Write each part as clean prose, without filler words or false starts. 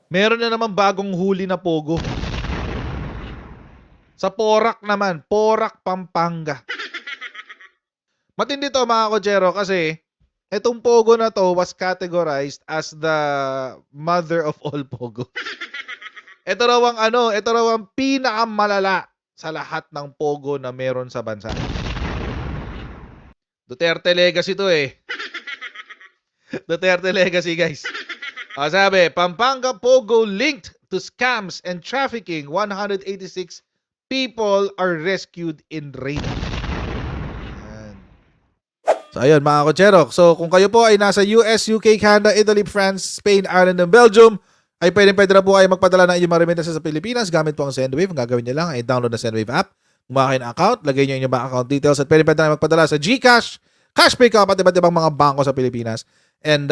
Meron na naman bagong huli na pogo. Sa Porac naman, Porac, Pampanga. Matindi to mga kotsero kasi itong pogo na to was categorized as the mother of all pogo. Ito raw ang pinakamalala sa lahat ng pogo na meron sa bansa. Duterte legacy to eh. Duterte legacy, guys. Sabi, Pampanga Pogo linked to scams and trafficking. 186 people are rescued in raid. Ayan. So ayun mga kotsero. So kung kayo po ay nasa US, UK, Canada, Italy, France, Spain, Ireland, and Belgium, ay pwede na po kayo magpadala ng inyong mga remittances sa Pilipinas gamit po ang Sendwave. Ang gagawin nyo lang ay download na Sendwave app, gumawa kayo ng account, lagay nyo inyong bank account details at pwede na magpadala sa GCash, Cashpay ka, pati iba't ibang mga bangko sa Pilipinas. And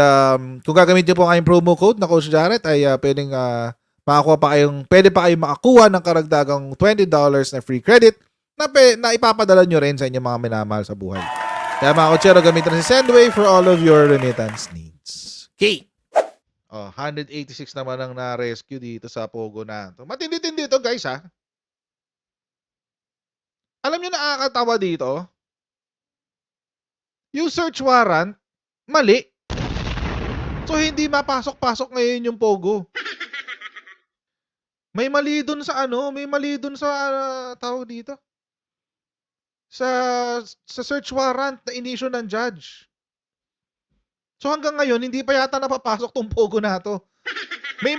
kung gagamitin niyo po ang promo code na Coach Jared ay pwede pa kayong makakuha ng karagdagang $20 na free credit na ipapadala nyo rin sa inyong mga minamahal sa buhay. Kaya mga kotsero, gamitin na si Sendwave for all of your remittance needs. Okay. 186 naman ang na-rescue dito sa Pogo na. Matindi-tindi ito, guys, ha? Alam nyo nakakatawa dito? Yung search warrant, mali. So, hindi mapasok-pasok ngayon yung Pogo. May mali dun sa tawag dito. Sa search warrant na inisyo ng judge. So hanggang ngayon hindi pa yata napapasok tong Pogo na to. May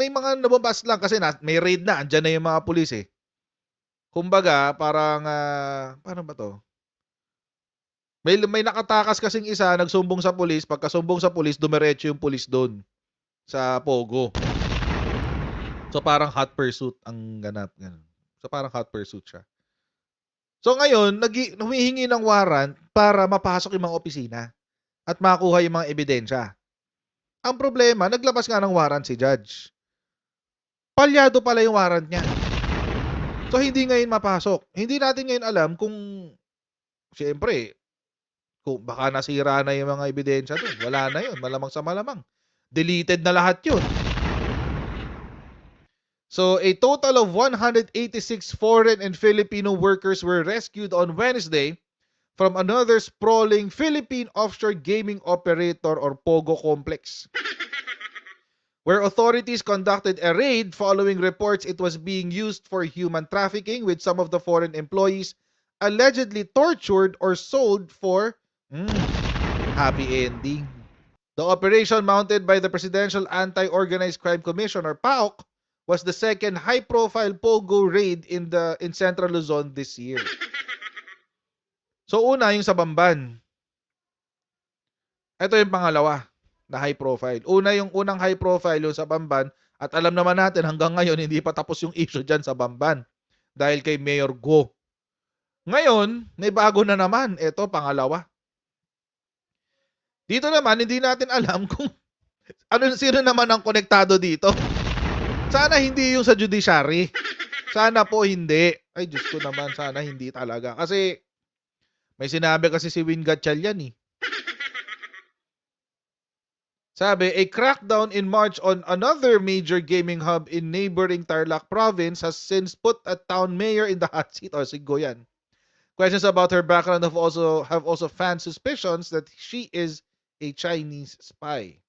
mga nababas lang kasi may raid na, andyan na yung mga pulis eh. Kumbaga, parang paano ba to? May nakatakas kasing isa, nagsumbong sa pulis, pagkasumbong sa pulis, dumiretso yung pulis doon sa Pogo. So parang hot pursuit ang ganap, ganun. So parang hot pursuit siya. So ngayon, humihingi ng warrant para mapasok yung mga opisina at makuha yung mga ebidensya. Ang problema, naglabas nga ng warrant si judge. Palyado pala yung warrant niya. So hindi ngayon mapasok. Hindi natin ngayon alam kung siyempre, kung baka nasira na yung mga ebidensya doon. Wala na yun. Malamang sa malamang. Deleted na lahat yun. So, a total of 186 foreign and Filipino workers were rescued on Wednesday from another sprawling Philippine offshore gaming operator or POGO complex, where authorities conducted a raid following reports it was being used for human trafficking, with some of the foreign employees allegedly tortured or sold for happy ending. The operation, mounted by the Presidential Anti-Organized Crime Commission or PAOC, was the second high-profile Pogo raid in Central Luzon this year. So una yung sa Bamban. Ito yung pangalawa na high-profile. Yung unang high-profile yung sa Bamban, at alam naman natin hanggang ngayon hindi pa tapos yung issue dyan sa Bamban dahil kay Mayor Go. Ngayon, may bago na naman. Ito, pangalawa. Dito naman, hindi natin alam kung sino naman ang konektado dito. Sana hindi yung sa judiciary. Sana po hindi. Ay, Diyos ko naman, sana hindi talaga. Kasi, may sinabi kasi si Win Gatchalian eh. Sabi, a crackdown in March on another major gaming hub in neighboring Tarlac province has since put a town mayor in the hot seat. O, sigo yan. Questions about her background have also fanned suspicions that she is a Chinese spy.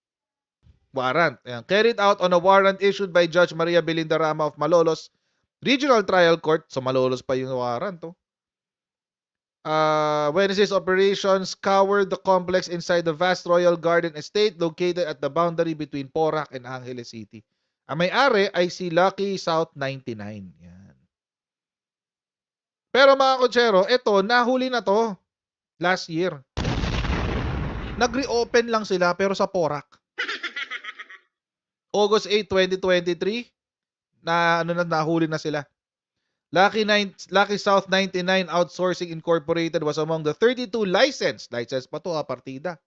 Warrant. Ayan. Carried out on a warrant issued by Judge Maria Belinda Rama of Malolos Regional Trial Court. So Malolos pa yung warrant. Wednesday's operations scoured the complex inside the vast Royal Garden Estate located at the boundary between Porac and Angeles City. Ang may-ari ay si Lucky South 99. Yan. Pero mga kotsero, ito, nahuli na to last year. Nag-reopen lang sila pero sa Porac. August 8, 2023, nahuli na sila. Lucky South 99 Outsourcing Incorporated was among the 32 license pa to partida,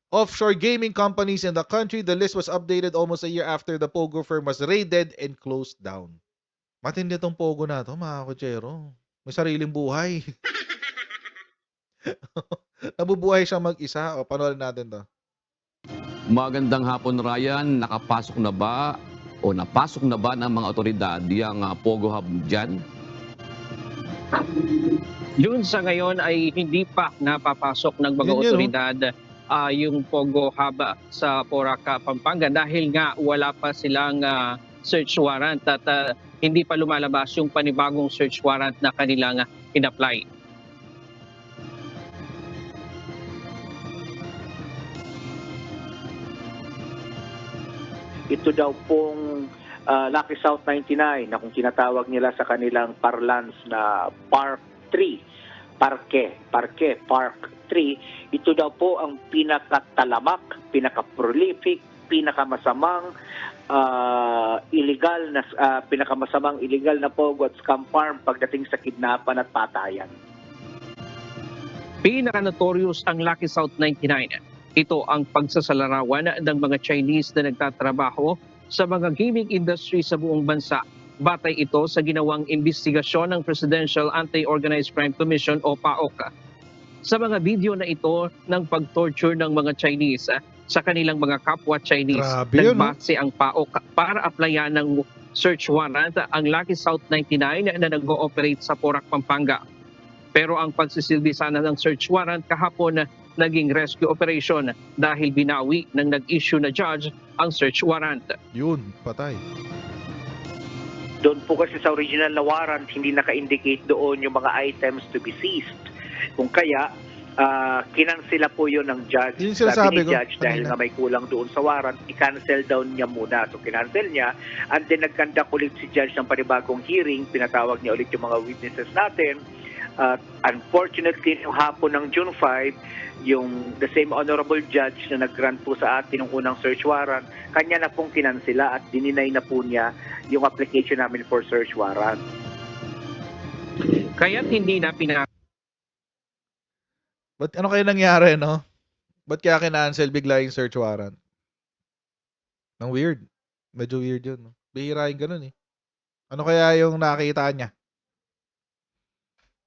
offshore gaming companies in the country. The list was updated almost a year after the Pogo firm was raided and closed down. Matindi tong Pogo na to, mga kotsero. May sariling buhay. Nabubuhay siya mag-isa. O, panoorin natin to. Magandang hapon, Ryan. Nakapasok na ba o napasok na ba ng mga otoridad yung Pogo Hub dyan? Yun sa ngayon ay hindi pa napapasok ng mga Yun, otoridad yung Pogo Hub sa Porac, Pampanga dahil nga wala pa silang search warrant at hindi pa lumalabas yung panibagong search warrant na kanilang in-apply. Ito daw pong Lucky South 99 na kung tinatawag nila sa kanilang parlance na Park 3, Park 3, ito daw po ang pinakatalamak, pinaka-prolific, pinakamasamang pinakamasamang illegal na pogo at scam farm pagdating sa kidnapan at patayan. Pinaka-notorious ang Lucky South 99. Ito ang pagsasalarawan ng mga Chinese na nagtatrabaho sa mga gaming industry sa buong bansa. Batay ito sa ginawang imbestigasyon ng Presidential Anti-Organized Crime Commission o PAOK. Sa mga video na ito ng pag-torture ng mga Chinese sa kanilang mga kapwa Chinese, Grabe yun, no? nagbase ang PAOK para applyan ng search warrant ang Lucky South 99 na nag-ooperate sa Porac, Pampanga. Pero ang pagsisilbi sana ng search warrant kahapon naging rescue operation dahil binawi ng nag-issue na judge ang search warrant. Yun, patay. Doon po kasi sa original na warrant, hindi naka-indicate doon yung mga items to be seized. Kung kaya, kinansela po yun ng judge. Yun sinasabi Sabi ni ko judge, dahil kanina. nga may kulang doon sa warrant, i-cancel down niya muna. So, kinancel niya. And then, nagkandak ulit si judge ng panibagong hearing. Pinatawag niya ulit yung mga witnesses natin. Unfortunately, yung hapon ng June 5, yung the same honorable judge na nag-grant po sa atin ng unang search warrant, kanya na pong kinansela at dininay na po niya yung application namin for search warrant. Kaya't hindi na Ba't ano kaya nangyari, no? Ba't kaya kinancel bigla yung search warrant? Ang weird. Medyo weird yun. No? Bihira yung ganun eh. Ano kaya yung nakita niya?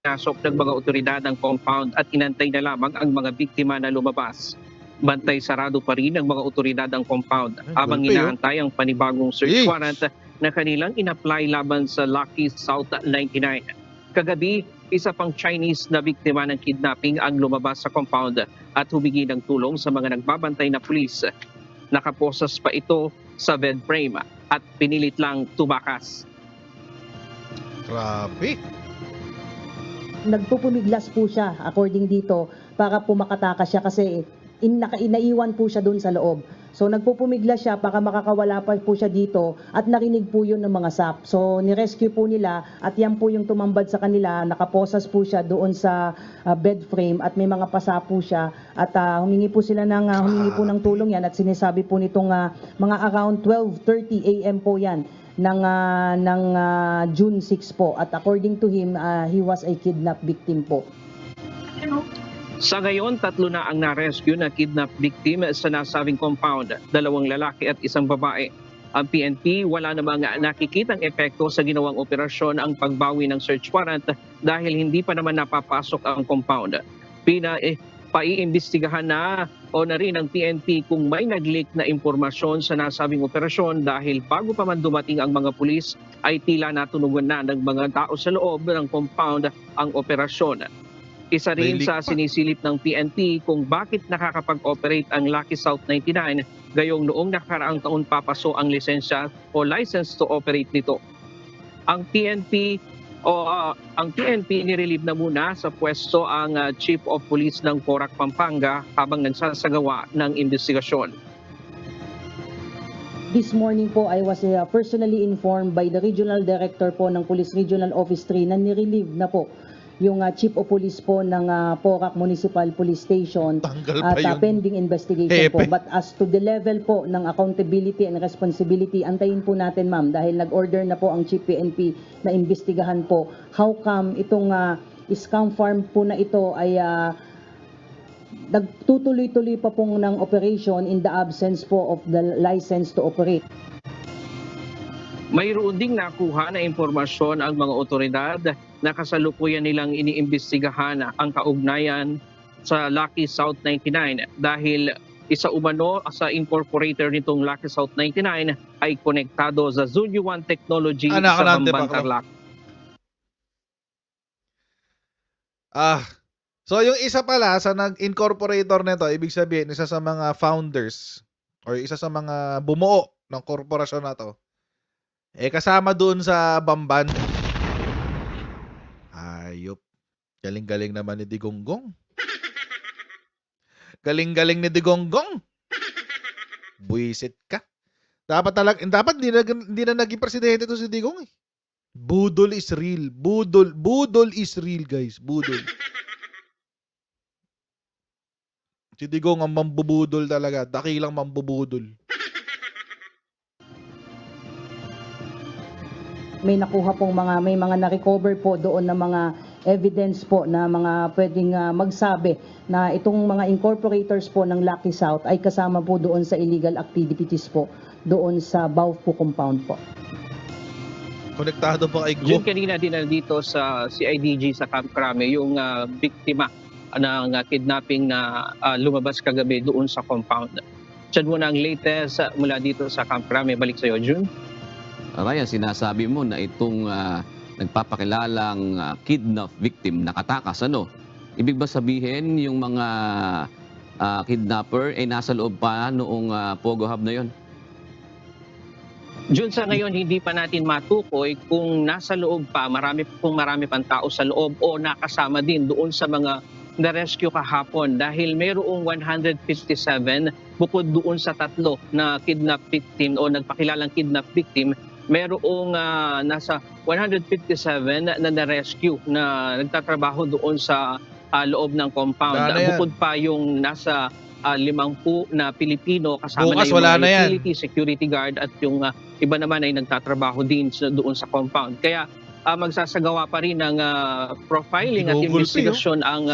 pinasok ng mga otoridad ang compound at inantay na lamang ang mga biktima na lumabas. Bantay sarado pa rin ng mga otoridad ang compound habang gulpe, inaantay ang panibagong search Yeesh. warrant na kanilang in-apply laban sa Lucky South 99. Kagabi, isa pang Chinese na biktima ng kidnapping ang lumabas sa compound at humingi ng tulong sa mga nagbabantay na pulis. Nakaposas pa ito sa bed frame at pinilit lang tumakas. Grabe. Nagpupumiglas po siya according dito para po makatakas siya kasi naiwan po siya doon sa loob. So nagpupumiglas siya para makakawala pa po siya dito at narinig po yun ng mga SAP. So nirescue po nila at yan po yung tumambad sa kanila. Nakaposas po siya doon sa bed frame at may mga pasa po siya at humingi po sila humingi po ng tulong yan at sinasabi po nitong mga around 12:30 AM po yan ng June 6 po at according to him he was a kidnap victim po. Sa ngayon, 3 na ang na-rescue na kidnap victim sa nasabing compound, 2 lalaki at 1 babae. Ang PNP wala namang nakikitang epekto sa ginawang operasyon ang pagbawi ng search warrant dahil hindi pa naman napapasok ang compound. Paiimbestigahan na o na rin ang PNP kung may nag-leak na impormasyon sa nasabing operasyon dahil bago pa man dumating ang mga pulis ay tila natunugan na ng mga tao sa loob ng compound ang operasyon. Isa rin May leak sa pa. sinisilip ng PNP kung bakit nakakapag-operate ang Lucky South 99 gayong noong nakaraang taon papaso ang lisensya o license to operate nito. Ang PNP nirelieve na muna sa pwesto ang Chief of Police ng Porac, Pampanga habang nagsasagawa ng investigasyon. This morning po, I was personally informed by the Regional Director po ng Police Regional Office 3 na nirelieve na po yung Chief of Police po ng Porac Municipal Police Station Tanggal pa at yun. pending investigation po. Hepe. But as to the level po ng accountability and responsibility, antayin po natin ma'am dahil nag-order na po ang Chief PNP na imbestigahan po how come itong scam farm po na ito ay nagtutuloy-tuloy pa pong ng operation in the absence po of the license to operate. Mayroon ding nakuha na impormasyon ang mga otoridad na kasalukuyan nilang iniimbestigahan ang kaugnayan sa Lucky South 99 dahil isa umano sa incorporator nitong Lucky South 99 ay konektado sa Zunyu One Technology Anak sa ng Bamban, tibak, no? Tarlac. So yung isa pala sa nag-incorporator nito, ibig sabihin isa sa mga founders or isa sa mga bumuo ng korporasyon na to, kasama doon sa Bamban. Hayop. Galing-galing naman ni Digonggong. Galing-galing ni Digonggong. Buisit ka. Dapat hindi na naging presidente to si Digong eh. Budol is real. Budol is real, guys. Budol. Si Digong ang mambubudol talaga. Dakilang mambubudol. May nakuha pong may mga na-recover po doon na mga evidence po na mga pwedeng magsabi na itong mga incorporators po ng Lucky South ay kasama po doon sa illegal activities po doon sa Baufo compound po. Konektado pa kay June, Go. kanina din nandito sa CIDG sa Camp Crame yung biktima ng kidnapping na lumabas kagabi doon sa compound. Diyan muna ang latest mula dito sa Camp Crame. Balik sa iyo, June. Ryan, sinasabi mo na itong nagpapakilalang kidnap victim nakatakas, ano? Ibig ba sabihin yung mga kidnapper ay nasa loob pa noong Pogo Hub na yon? June, sa ngayon hindi pa natin matukoy kung nasa loob pa, marami pang tao sa loob o nakasama din doon sa mga na-rescue kahapon dahil mayroong 157 bukod doon sa 3 na kidnap victim o nagpakilalang kidnap victim. Merong nasa 157 na na-rescue na nagtatrabaho doon sa loob ng compound. Wala na yan. Bukod pa yung nasa 50 na Pilipino kasama Bukas na yung wala mga na yan. utility, security guard at yung iba naman ay nagtatrabaho din doon sa compound. Kaya magsasagawa pa rin ng profiling at Ginugulpi, investigasyon ang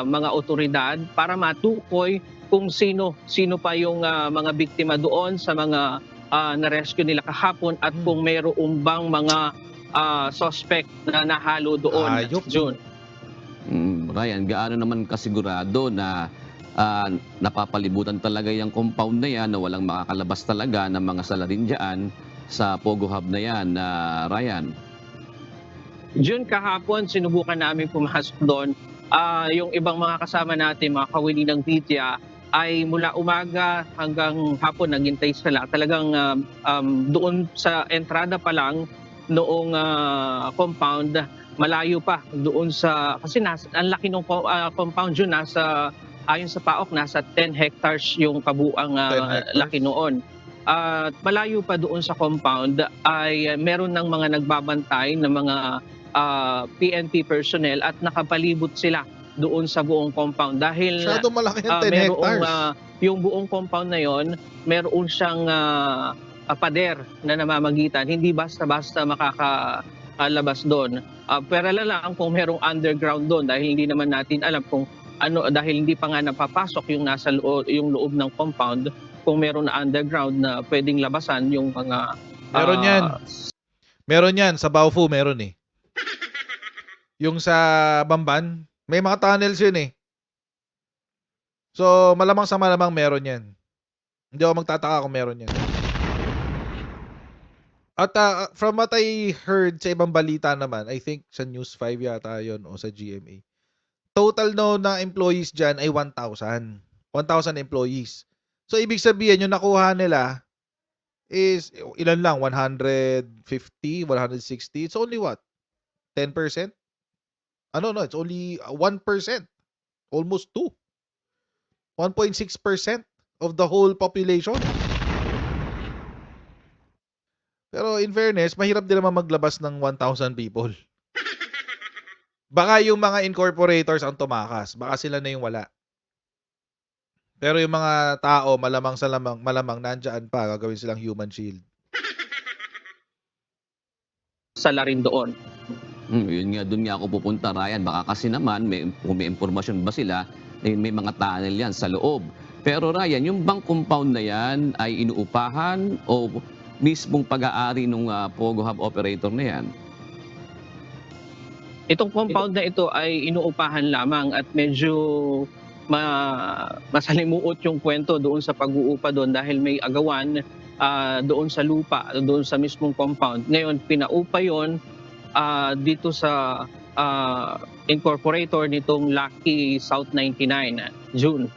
mga otoridad para matukoy kung sino pa yung mga biktima doon sa mga na-rescue nila kahapon at kung mayroong bang mga suspect na nahalo doon. Ayok. June. Ryan, gaano naman kasigurado na napapalibutan talaga yung compound na yan na walang makakalabas talaga ng mga salarin dyan sa Pogo Hub na yan, Ryan? June, kahapon sinubukan namin pumasok doon. Yung ibang mga kasama natin, mga kawili ng media, ay mula umaga hanggang hapon naghintay sila. Talagang doon sa entrada pa lang noong compound, malayo pa doon sa, kasi ang laki ng compound yun, ayon sa PAOK, nasa 10 hectares yung kabuang 10 hectares. laki noon. At malayo pa doon sa compound ay meron ng mga nagbabantay ng mga PNP personnel at nakapalibot sila doon sa buong compound dahil Masyado malaki yung 10 hectares. yung buong compound na yon meron siyang pader na namamagitan, hindi basta-basta makakalabas doon. Pero lang kung merong underground doon dahil hindi naman natin alam kung ano, dahil hindi pa nga napapasok yung nasa yung loob ng compound, kung meron na underground na pwedeng labasan yung mga Meron yan. Meron yan. Sa Baufo, meron eh. Yung sa Bamban, may mga tunnels yun eh. So, malamang sa malamang meron yan. Hindi ako magtataka kung meron yan. At from what I heard sa ibang balita naman, I think sa News 5 yata yon o sa GMA. Total no na employees dyan ay 1,000. 1,000 employees. So, ibig sabihin, yung nakuha nila is, ilan lang? 150, 160? It's only what? 10%? No, it's only 1%. Almost 2. 1.6% of the whole population. Pero in fairness, mahirap din naman maglabas ng 1,000 people. Baka yung mga incorporators ang tumakas. Baka sila na yung wala. Pero yung mga tao, malamang nandyan pa, gagawin silang human shield. sala rin doon. Yun nga, doon nga ako pupunta, Ryan. Baka kasi naman, kung may impormasyon ba sila, may mga tunnel yan sa loob. Pero Ryan, yung bang compound na yan ay inuupahan o mismong pag-aari ng Pogo Hub operator na yan? Itong compound na ito ay inuupahan lamang at medyo masalimuot yung kwento doon sa pag-uupa doon dahil may agawan doon sa lupa, doon sa mismong compound. Ngayon, pinaupa yon dito sa incorporator nitong Lucky South 99, June.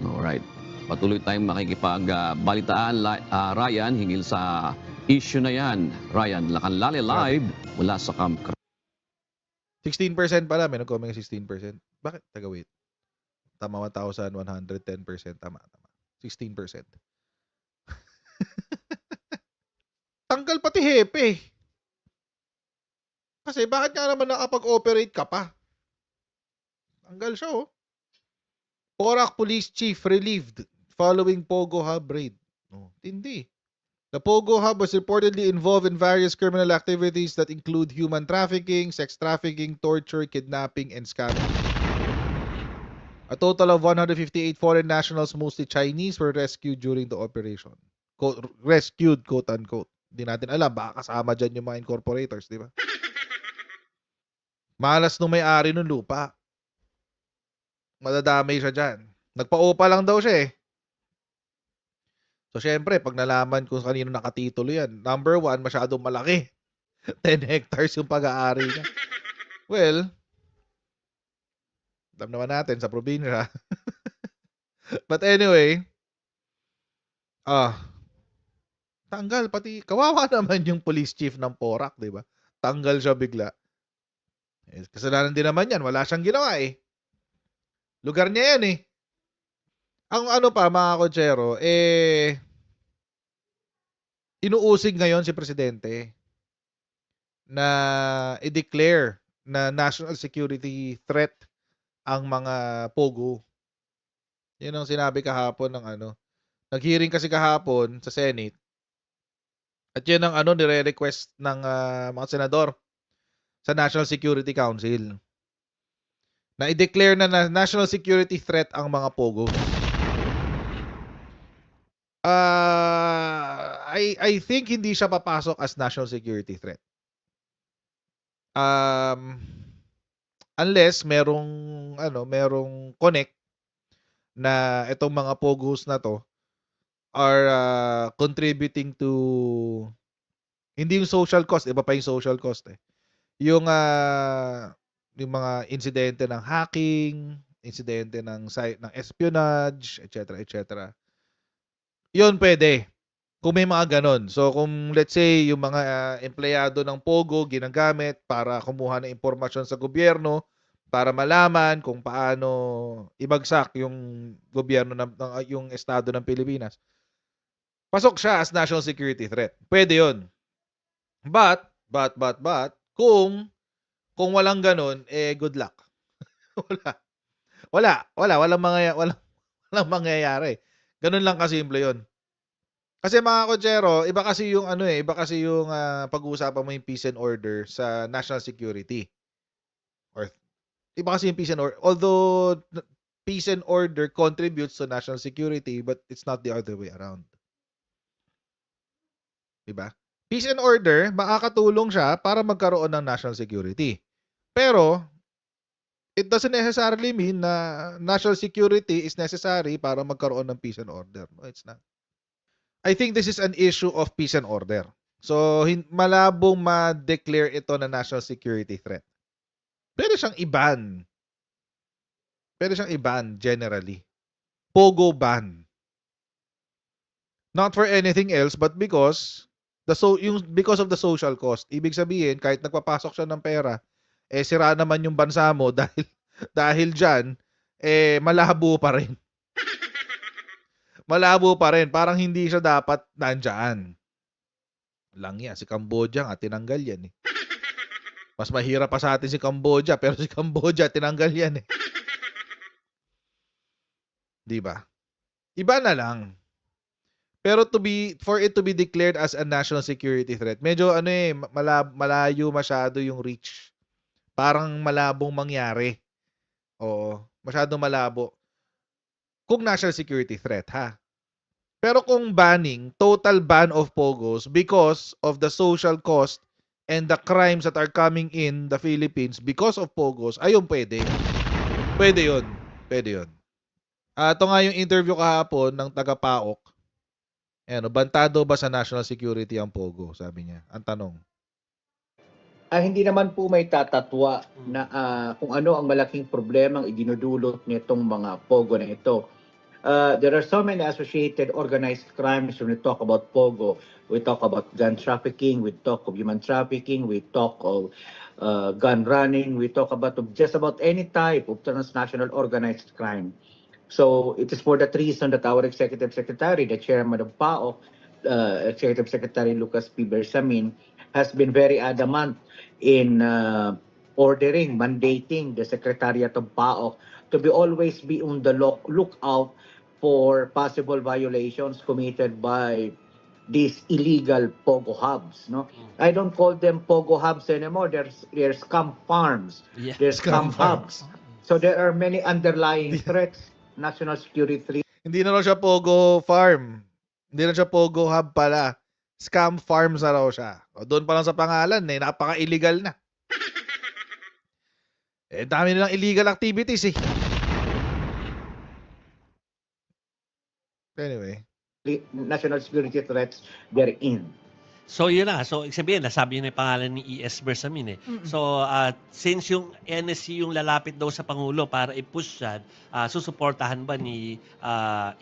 Alright. Patuloy tayong makikipag-balitaan, Ryan, hinggil sa issue na yan. Ryan, Lacanlale live mula sa Camp 16% pala, may nag-comment 16%. Bakit? Taga wait. Tama, 1,110%. Tama. 16%. Tanggal pati hepe. Kasi bakit nga naman nakapag-operate ka pa? Tanggal siya, oh. Porac Police Chief relieved following Pogo Hub raid. Oh, tindi. The Pogo Hub was reportedly involved in various criminal activities that include human trafficking, sex trafficking, torture, kidnapping, and scamming. A total of 158 foreign nationals, mostly Chinese, were rescued during the operation. Rescued, quote-unquote. Hindi natin alam, baka kasama dyan yung mga incorporators, di ba? Malas nung may-ari ng lupa. Madadamay siya dyan. Nagpa-OPA lang daw siya eh. So, syempre, pag nalaman kung kanino nakatitulo yan, number 1, masyadong malaki. 10 hectares yung pag-aari niya. Well, alam naman natin sa probinsya. But anyway, tanggal pati, kawawa naman yung police chief ng Porac, di ba? Tanggal siya bigla. Eh, kasalanan din naman yan, wala siyang ginawa eh. Lugar niya yan eh. Ang ano pa, mga kotsero, inuusig ngayon si Presidente na i-declare na national security threat ang mga Pogo. Yun ang sinabi kahapon ng ano. Nag-hearing kasi kahapon sa Senate. At yun ang ano, nire-request ng mga senador sa National Security Council. Na i-declare na national security threat ang mga Pogo. I think hindi siya papasok as national security threat. Unless merong connect na itong mga Pogos na to are contributing to hindi yung social cost, iba pa yung social cost eh. Yung mga insidente ng hacking, insidente ng espionage, etc. Yun pwede. Kung may mga ganon. So kung let's say yung mga empleyado ng Pogo ginagamit para kumuha ng impormasyon sa gobyerno para malaman kung paano ibagsak yung gobyerno yung estado ng Pilipinas. Pasok siya as national security threat. Pwede 'yon. But kung walang ganon, good luck. Walang mangyayari. Ganun lang kasimple 'yon. Kasi mga kotsero, iba kasi yung pag-uusapan mo yung peace and order sa national security. Or iba kasi yung peace and order. Although peace and order contributes to national security, but it's not the other way around. Diba? Peace and order, makakatulong siya para magkaroon ng national security. Pero it doesn't necessarily mean na national security is necessary para magkaroon ng peace and order. No, it's not. I think this is an issue of peace and order. So, malabong ma-declare ito na national security threat. Pwede siyang i-ban. Generally. Pogo ban. Not for anything else, but because of the social cost. Ibig sabihin, kahit nagpapasok siya ng pera, sira naman yung bansa mo dahil dyan, malabo pa rin. Malabo pa rin. Parang hindi siya dapat nandyan. Lang yan. Si Cambodia nga, tinanggal yan eh. Mas mahirap pa sa atin si Cambodia, pero si Cambodia, tinanggal yan eh. Diba? Iba na lang. Pero for it to be declared as a national security threat, medyo malayo masyado yung reach. Parang malabong mangyari. Oo. Masyadong malabo. Kung national security threat, ha? Pero kung banning, total ban of Pogos because of the social cost and the crimes that are coming in the Philippines because of Pogos, ayun pwede. Pwede yun. Pwede yun. Ito nga yung interview kahapon ng taga-PAOK. Ayan, bantado ba sa national security ang Pogo? Sabi niya. Ang tanong. Hindi naman po may tatatwa na kung ano ang malaking problemang idinudulot nitong mga Pogo na ito. There are so many associated organized crimes when we talk about Pogo. We talk about gun trafficking, we talk of human trafficking, we talk of gun running, we talk about just about any type of transnational organized crime. So it is for that reason that our Executive Secretary, the Chairman of PAO, Executive Secretary Lucas P. Bersamin, has been very adamant in mandating the Secretariat of PAO to always be on the lookout for possible violations committed by these illegal Pogo hubs. No, I don't call them Pogo hubs anymore. They're scam farms. Yeah. They're Scam scam hubs. So there are many underlying threats, national security Hindi na raw siya Pogo Farm. Hindi na siya Pogo Hub pala. Scam Farms na raw siya. O, doon pa lang sa pangalan, napaka-illegal na. Dami nilang illegal activities eh. Anyway. national security threats therein. So yun na. So ibig sabihin, nasabi yun yung pangalan ni E.S. Bersamin eh. So since yung NSC yung lalapit daw sa Pangulo para i-push yan, susuportahan ba ni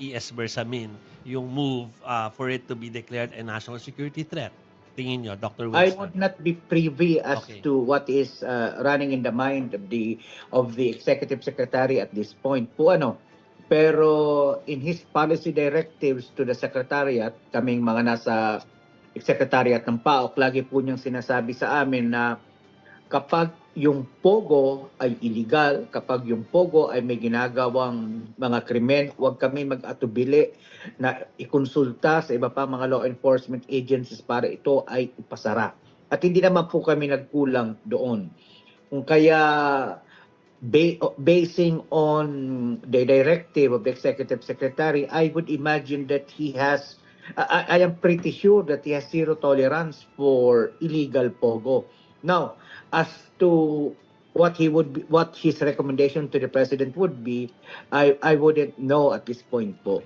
E.S. Bersamin yung move for it to be declared a national security threat? Tingin nyo, Dr. I Wilson? would not be privy as Okay. to what is running in the mind of the executive secretary at this point. Pero in his policy directives to the secretariat, kaming mga nasa secretariat ng PAOK, lagi po niyang sinasabi sa amin na kapag yung Pogo ay illegal, kapag yung Pogo ay may ginagawang mga krimen, huwag kami mag-atubili na ikonsulta sa iba pa mga law enforcement agencies para ito ay ipasara. At hindi naman po kami nagkulang doon. Kung kaya basing on the directive of the executive secretary, I would imagine that he has I am pretty sure that he has zero tolerance for illegal Pogo. Now, as to what his recommendation to the president would be, I wouldn't know at this point po.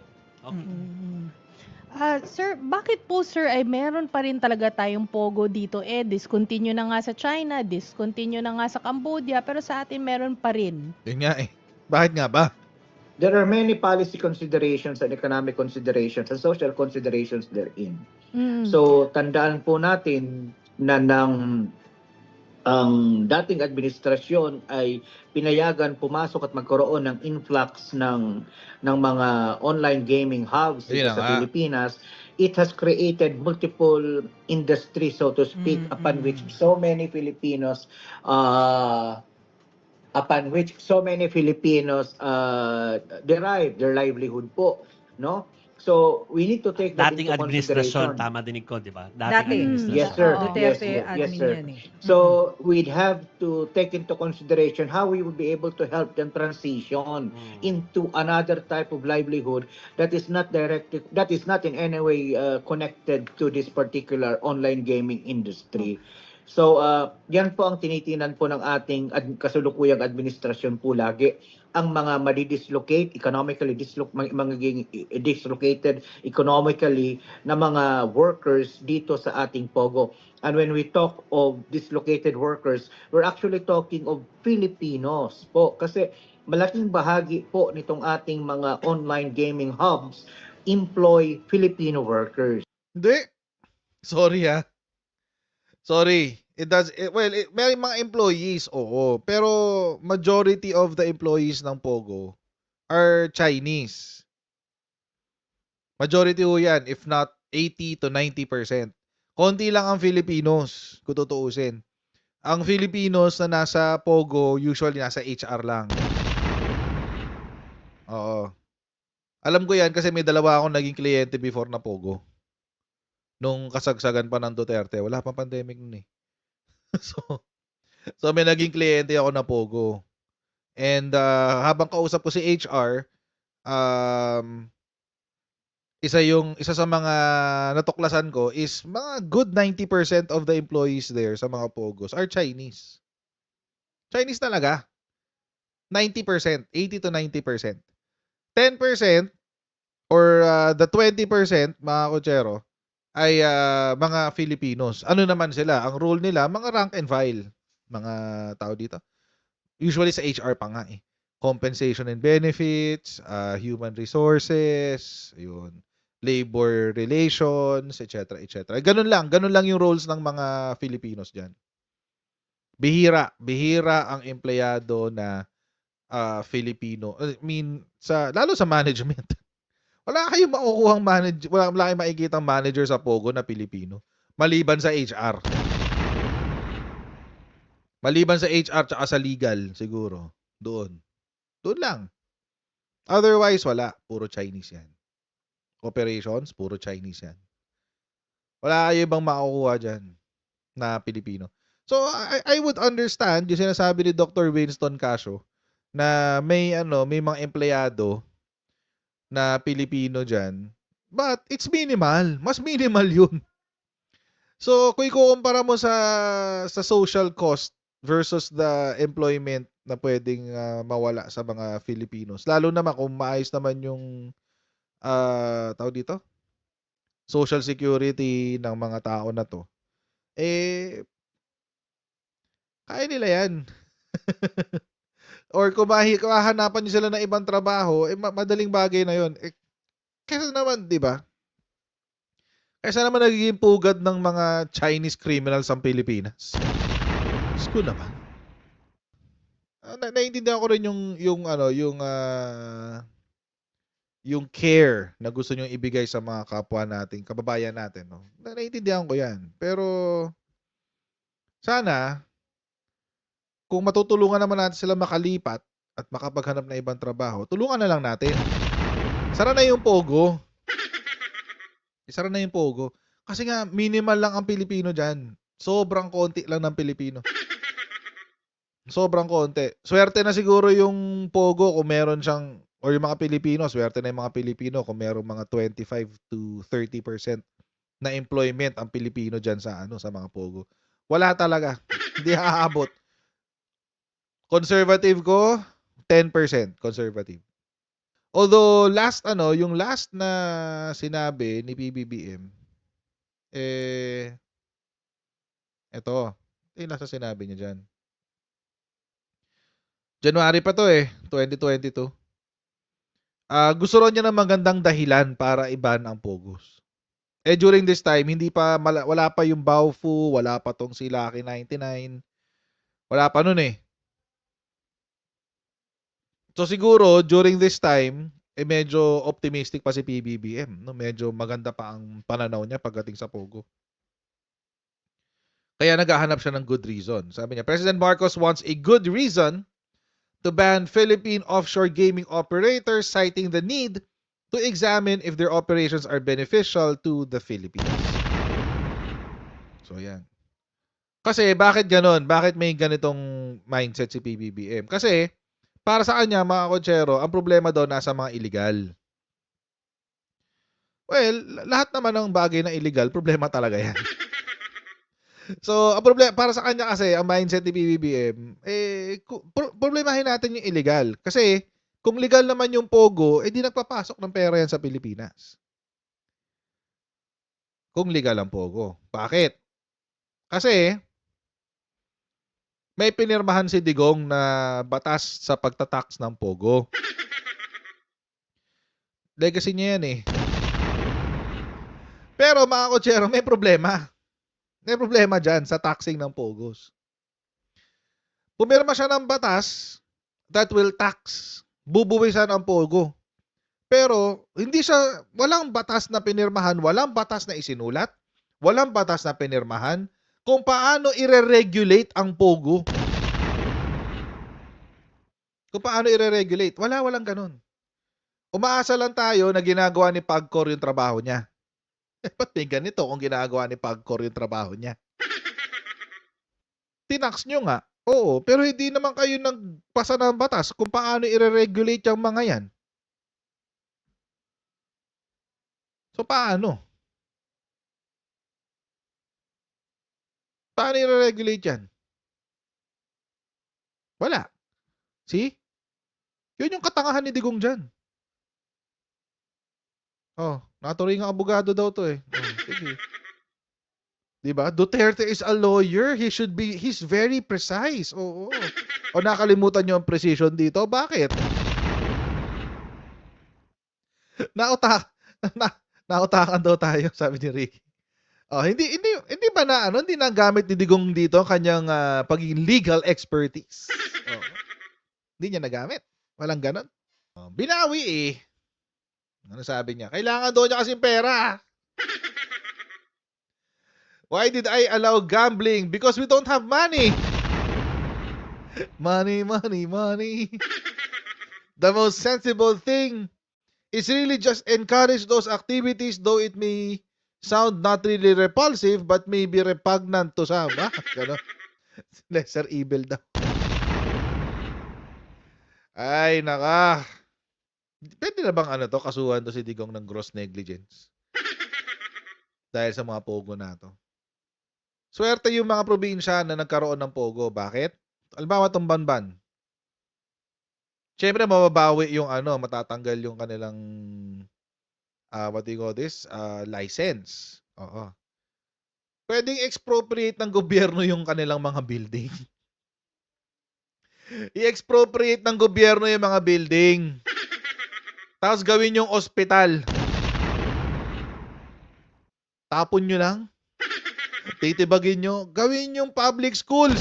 Okay. Sir, bakit po sir ay meron pa rin talaga tayong Pogo dito? Discontinue na nga sa China, discontinue na nga sa Cambodia, pero sa atin meron pa rin. Yun nga eh. Bakit nga ba? There are many policy considerations and economic considerations and social considerations therein. So, tandaan po natin na ang dating administrasyon ay pinayagan pumasok at magkaroon ng influx ng mga online gaming hubs Yun na sa nga. Pilipinas. It has created multiple industries, so to speak, upon which so many Filipinos derive their livelihood po, no? So we need to take that Dating into administrasyon, consideration. tama dinig ko, di ba? Dati. administrasyon. Yes, sir. Oo. Duterte Yes, admin sir. yan eh. So we'd have to take into consideration how we would be able to help them transition into another type of livelihood that is not in any way connected to this particular online gaming industry. So yan po ang tinitinan po ng ating kasulukuyang administrasyon po lagi, ang mga madidislocate, magiging dislocated economically na mga workers dito sa ating Pogo. And when we talk of dislocated workers, we're actually talking of Filipinos po. Kasi malaking bahagi po nitong ating mga online gaming hubs employ Filipino workers. Hindi. Sorry ha. Sorry. May mga employees, oo. Pero majority of the employees ng Pogo are Chinese. Majority ho yan, if not 80 to 90%. Konti lang ang Filipinos, kung tutuusin. Ang Filipinos na nasa Pogo, usually nasa HR lang. Oo. Alam ko yan kasi may dalawa akong naging kliyente before na Pogo. Nung kasagsagan pa ng Duterte. Wala pang pandemic nun eh. So may naging kliyente ako na Pogo. And habang kausap ko si HR, isa sa mga natuklasan ko is mga good 90% of the employees there sa mga Pogos are Chinese. Chinese talaga. 90%, 80 to 90%. 10% or the 20% mga kutsero ay mga Filipinos. Ano naman sila? Ang role nila, mga rank and file. Mga tao dito. Usually sa HR pa nga eh. Compensation and benefits, human resources, yun, labor relations, etc. etc. Ganun lang yung roles ng mga Filipinos diyan. Bihira ang empleyado na Filipino. I mean, lalo sa management. Wala kayong makukuhang wala kayong makikitang manager sa Pogo na Pilipino. Maliban sa HR. Maliban sa HR tsaka sa legal siguro. Doon lang. Otherwise, wala. Puro Chinese yan. Operations, puro Chinese yan. Wala kayo ibang makukuha dyan na Pilipino. So, I would understand yung sinasabi ni Dr. Winston Casio na may mga empleyado na Pilipino dyan. But, it's minimal. Mas minimal yun. So, kung ikukumpara mo sa social cost versus the employment na pwedeng mawala sa mga Filipinos. Lalo naman kung maayos naman yung tawag dito, social security ng mga tao na to. Kaya nila yan. Or kung mahanapan nyo sila ng ibang trabaho, madaling bagay na yun. Kaysa naman, di ba? Kaysa naman nagiging pugad ng mga Chinese criminals ang Pilipinas. Diyos ko naman. Naiintindihan ko rin yung care na gusto nyong ibigay sa mga kapwa natin, kababayan natin, no? Naiintindihan ko 'yan. Pero sana kung matutulungan naman natin sila makalipat at makapaghanap ng ibang trabaho, tulungan na lang natin. Sara na yung Pogo. Sara na yung Pogo. Kasi nga minimal lang ang Pilipino diyan. Sobrang konti lang ng Pilipino. Sobrang konti. Swerte na siguro yung Pogo kung meron siyang, or yung mga Pilipino, swerte na yung mga Pilipino kung meron mga 25 to 30% na employment ang Pilipino diyan sa mga Pogo. Wala talaga. Hindi aabot. Conservative ko 10% conservative. Although yung last na sinabi ni PBBM ito yung nasa sinabi niya diyan. January pa to 2022. Gusto ron niya ng magandang dahilan para i-ban ang Pogos. During this time, wala pa yung Baofu, wala pa tong si Lucky 99. Wala pa nun eh. So siguro, during this time, medyo optimistic pa si PBBM. No? Medyo maganda pa ang pananaw niya pagdating sa Pogo. Kaya naghahanap siya ng good reason. Sabi niya, President Marcos wants a good reason to ban Philippine offshore gaming operators, citing the need to examine if their operations are beneficial to the Philippines. So, yan. Kasi, bakit ganon? Bakit may ganitong mindset si PBBM? Kasi, para sa kanya, mga kotsero, ang problema daw nasa mga illegal. Well, lahat naman ng bagay na illegal, problema talaga yan. So, ang problema para sa kanya kasi, ang mindset ni PBBM, problemahin natin yung illegal. Kasi, kung legal naman yung Pogo, di nagpapasok ng pera yan sa Pilipinas. Kung legal ang Pogo. Bakit? Kasi, may pinirmahan si Digong na batas sa pagtatax ng Pogo. Legacy niya yan eh. Pero mga kotsero, may problema. May problema dyan sa taxing ng Pogos. Pumirma siya ng batas that will tax. Bubuwisan ang Pogo. Pero, walang batas na pinirmahan, walang batas na isinulat, walang batas na pinirmahan kung paano i-regulate ang Pogo. Kung paano i-regulate. Walang ganun. Umaasa lang tayo na ginagawa ni Pagcor yung trabaho niya. Ba't may ganito kung ginagawa ni Pagcor yung trabaho niya? Tinax nyo nga. Oo, pero hindi naman kayo nagpasa ng batas kung paano i-regulate yung mga yan. So, paano? Paano i-regulate yan? Wala. See? Yun yung katangahan ni Digong dyan. Oh, naturing ang abogado daw to eh. Oh, sige. Diba? Duterte is a lawyer. He's very precise. Oo. O nakalimutan nyo ang precision dito? Bakit? Nautak, nautakan daw tayo, sabi ni Ricky. Oh, hindi ba na hindi na gamit ni Digong dito ang kanyang pagiging legal expertise. Oh. Hindi niya nagamit. Walang ganon. Oh, binawi eh. Ano sabi niya? Kailangan daw niya kasing pera. Why did I allow gambling? Because we don't have money. Money. The most sensible thing is really just encourage those activities, though it may sound not really repulsive but may be repugnant to some. Gano? Lesser evil daw. Ay, naka. Pwede na bang kasuhan to si Digong ng gross negligence? Dahil sa mga pogo na to. Swerte yung mga probinsya na nagkaroon ng pogo. Bakit? Halimbawa itong Banban. Siyempre, mababawi yung matatanggal yung kanilang what do you call this? License. Oo. Pwedeng expropriate ng gobyerno yung kanilang mga building. I-expropriate ng gobyerno yung mga building. Tapos gawin yung ospital. Tapon nyo lang. Titibagin nyo. Gawin yung public schools.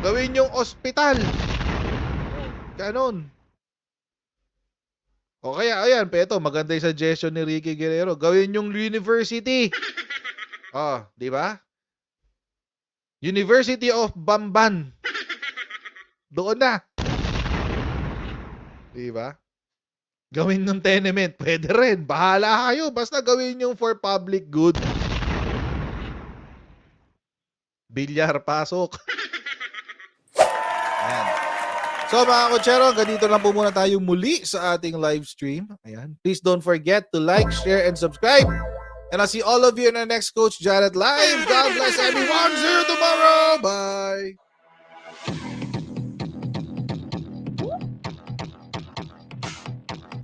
Gawin yung ospital. Ganon. O kaya, ayan, peto, maganda yung suggestion ni Ricky Guerrero. Gawin yung university. Di ba? University of Bamban. Doon na. Di ba? Gawin ng tenement. Pwede rin. Bahala kayo. Basta gawin yung for public good. Bilyar, pasok. Ayan. So mga kotsero, ganito lang po muna tayo muli sa ating live stream. Ayan. Please don't forget to like, share, and subscribe. And I'll see all of you in our next Coach Jared Live. God bless everyone. See you tomorrow. Bye.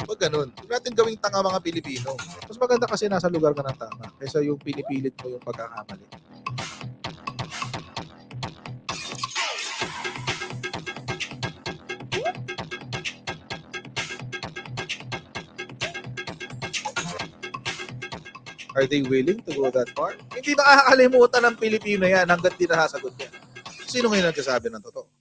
Huwag ganun. Huwag natin gawing tanga mga Pilipino. Mas maganda kasi nasa lugar ka ng tama kaysa yung pinipilit mo yung pagkakamali. Are they willing to go that far? Hindi nakakalimutan ng Pilipino yan hanggat di nasasagot yan. Sino ngayon nagsasabi ng totoo?